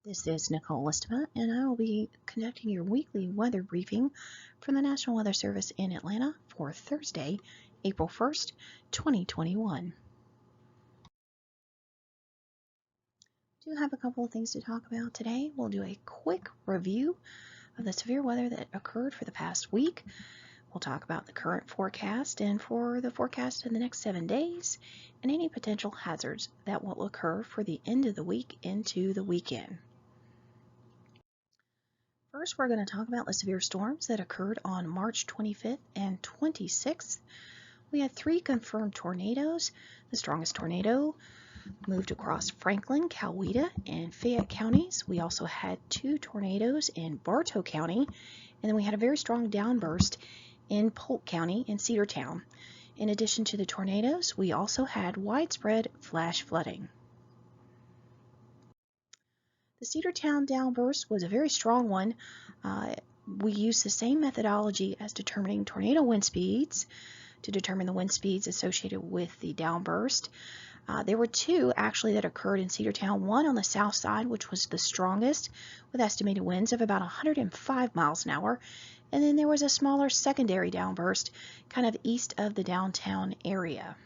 This is Nicole Listema, and I will be conducting your weekly weather briefing from the National Weather Service in Atlanta for Thursday, April 1st, 2021. I do have a couple of things to talk about today. We'll do a quick review of the severe weather that occurred for the past week. We'll talk about the current forecast and for the forecast in the next 7 days and any potential hazards that will occur for the end of the week into the weekend. First, we're going to talk about the severe storms that occurred on March 25th and 26th. We had 3 confirmed tornadoes. The strongest tornado moved across Franklin, Coweta, and Fayette counties. We also had 2 tornadoes in Bartow County, and then we had a very strong downburst in Polk County and Cedartown. In addition to the tornadoes, we also had widespread flash flooding. The Cedartown downburst was a very strong one. We used the same methodology as determining tornado wind speeds to determine the wind speeds associated with the downburst. There were 2 actually that occurred in Cedartown, one on the south side, which was the strongest, with estimated winds of about 105 miles an hour. And then there was a smaller secondary downburst kind of east of the downtown area.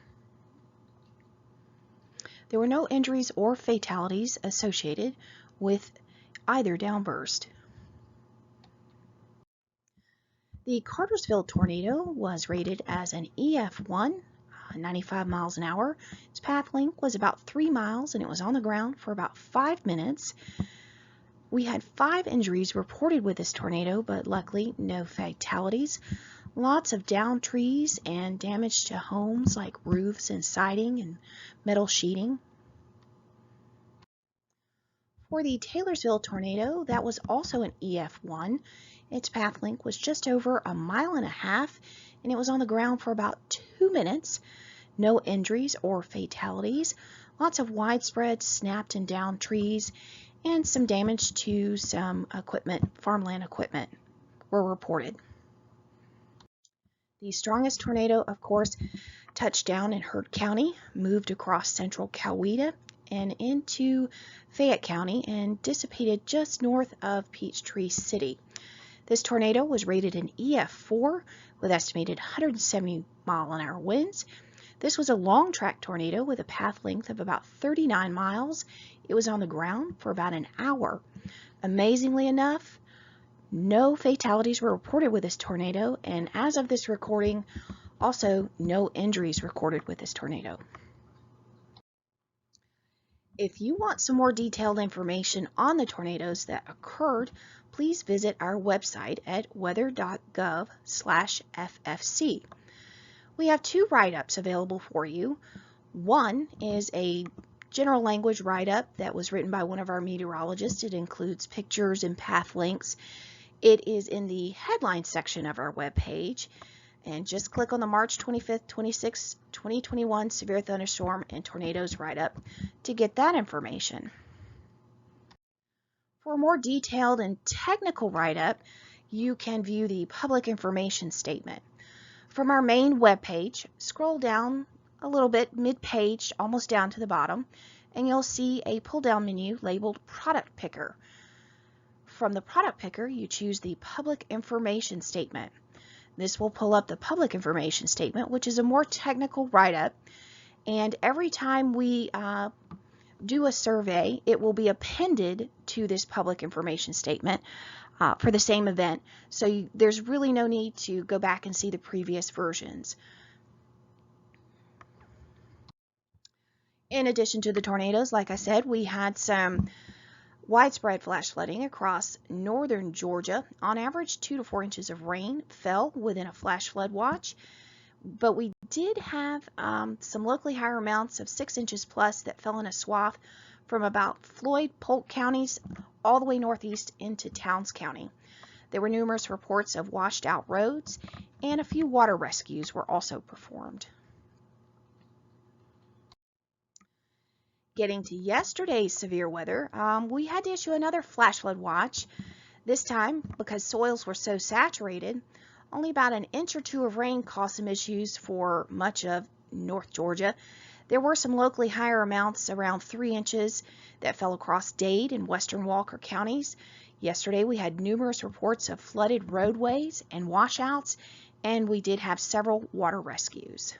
There were no injuries or fatalities associated with either downburst. The Cartersville Tornado was rated as an EF1, 95 miles an hour. Its path length was about 3 miles and it was on the ground for about 5 minutes. We had 5 injuries reported with this tornado, but luckily no fatalities. Lots of downed trees and damage to homes like roofs and siding and metal sheeting. For the Taylorsville Tornado, that was also an EF1. Its path length was just over 1.5 miles, and it was on the ground for about 2 minutes. No injuries or fatalities. Lots of widespread snapped and downed trees, and some damage to some equipment, farmland equipment, were reported. The strongest tornado, of course, touched down in Heard County, moved across central Coweta and into Fayette County and dissipated just north of Peachtree City. This tornado was rated an EF4 with estimated 170 mile an hour winds. This was a long track tornado with a path length of about 39 miles. It was on the ground for about an hour. Amazingly enough, no fatalities were reported with this tornado, and as of this recording, also no injuries recorded with this tornado. If you want some more detailed information on the tornadoes that occurred, please visit our website at weather.gov/FFC. We have 2 write-ups available for you. One is a general language write-up that was written by one of our meteorologists. It includes pictures and path links. It is in the headline section of our webpage. And just click on the March 25th, 26th, 2021 Severe Thunderstorm and Tornadoes write-up to get that information. For a more detailed and technical write-up, you can view the public information statement. From our main webpage, scroll down a little bit mid-page, almost down to the bottom, and you'll see a pull-down menu labeled Product Picker. From the Product Picker, you choose the Public Information Statement. This will pull up the public information statement, which is a more technical write-up, and every time we do a survey, it will be appended to this public information statement for the same event. So there's really no need to go back and see the previous versions. In addition to the tornadoes, like I said, we had some widespread flash flooding across northern Georgia. On average, 2 to 4 inches of rain fell within a flash flood watch, but we did have some locally higher amounts of 6 inches plus that fell in a swath from about Floyd, Polk counties all the way northeast into Towns County. There were numerous reports of washed out roads, and a few water rescues were also performed. Getting to yesterday's severe weather, we had to issue another flash flood watch. This time, because soils were so saturated, only about 1 inch or 2 of rain caused some issues for much of North Georgia. There were some locally higher amounts, around 3 inches, that fell across Dade and western Walker counties. Yesterday we had numerous reports of flooded roadways and washouts, and we did have several water rescues.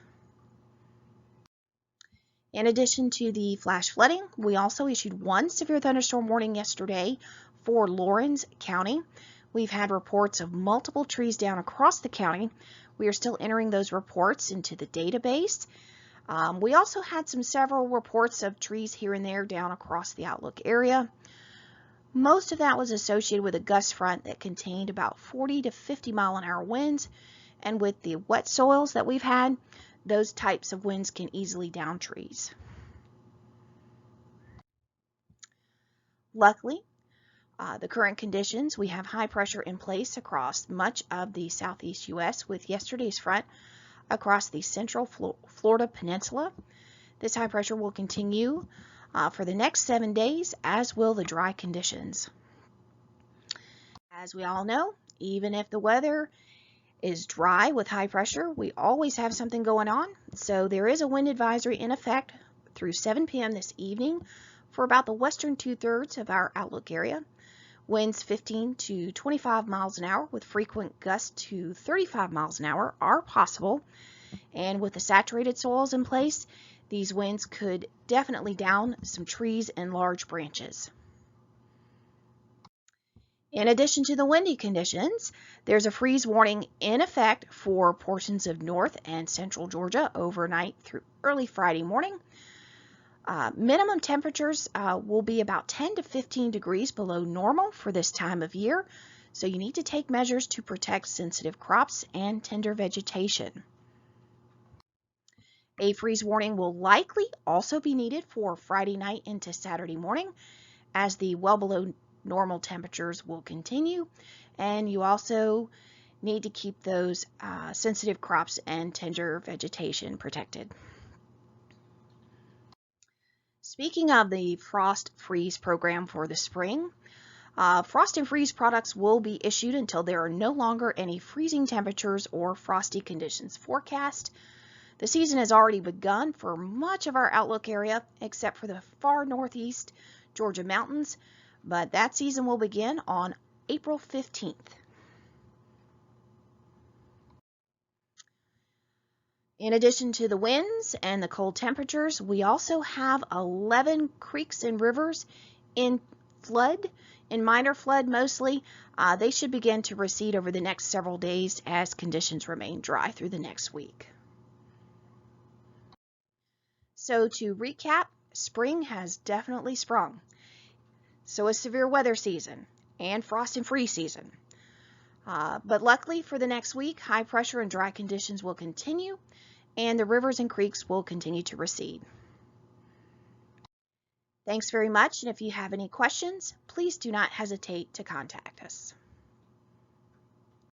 In addition to the flash flooding, we also issued one severe thunderstorm warning yesterday for Lawrence County. We've had reports of multiple trees down across the county. We are still entering those reports into the database. We also had several reports of trees here and there down across the Outlook area. Most of that was associated with a gust front that contained about 40 to 50 mile-an-hour winds, and with the wet soils that we've had, those types of winds can easily down trees. Luckily, the current conditions, we have high pressure in place across much of the southeast U.S. with yesterday's front across the central Florida peninsula. This high pressure will continue for the next 7 days, as will the dry conditions. As we all know, even if the weather is dry with high pressure, we always have something going on. So there is a wind advisory in effect through 7 p.m. this evening for about the western 2/3 of our Outlook area. Winds 15 to 25 miles an hour with frequent gusts to 35 miles an hour are possible. And with the saturated soils in place, these winds could definitely down some trees and large branches. In addition to the windy conditions, there's a freeze warning in effect for portions of north and central Georgia overnight through early Friday morning. Minimum temperatures will be about 10 to 15 degrees below normal for this time of year, so you need to take measures to protect sensitive crops and tender vegetation. A freeze warning will likely also be needed for Friday night into Saturday morning, as the well below normal temperatures will continue, and you also need to keep those sensitive crops and tender vegetation protected. Speaking of the frost freeze program for the spring, frost and freeze products will be issued until there are no longer any freezing temperatures or frosty conditions forecast. The season has already begun for much of our Outlook area, except for the far northeast Georgia mountains, but that season will begin on April 15th. In addition to the winds and the cold temperatures, we also have 11 creeks and rivers in minor flood mostly. They should begin to recede over the next several days as conditions remain dry through the next week. So to recap, spring has definitely sprung. So is severe weather season and frost and freeze season. But luckily for the next week, high pressure and dry conditions will continue, and the rivers and creeks will continue to recede. Thanks very much, and if you have any questions, please do not hesitate to contact us.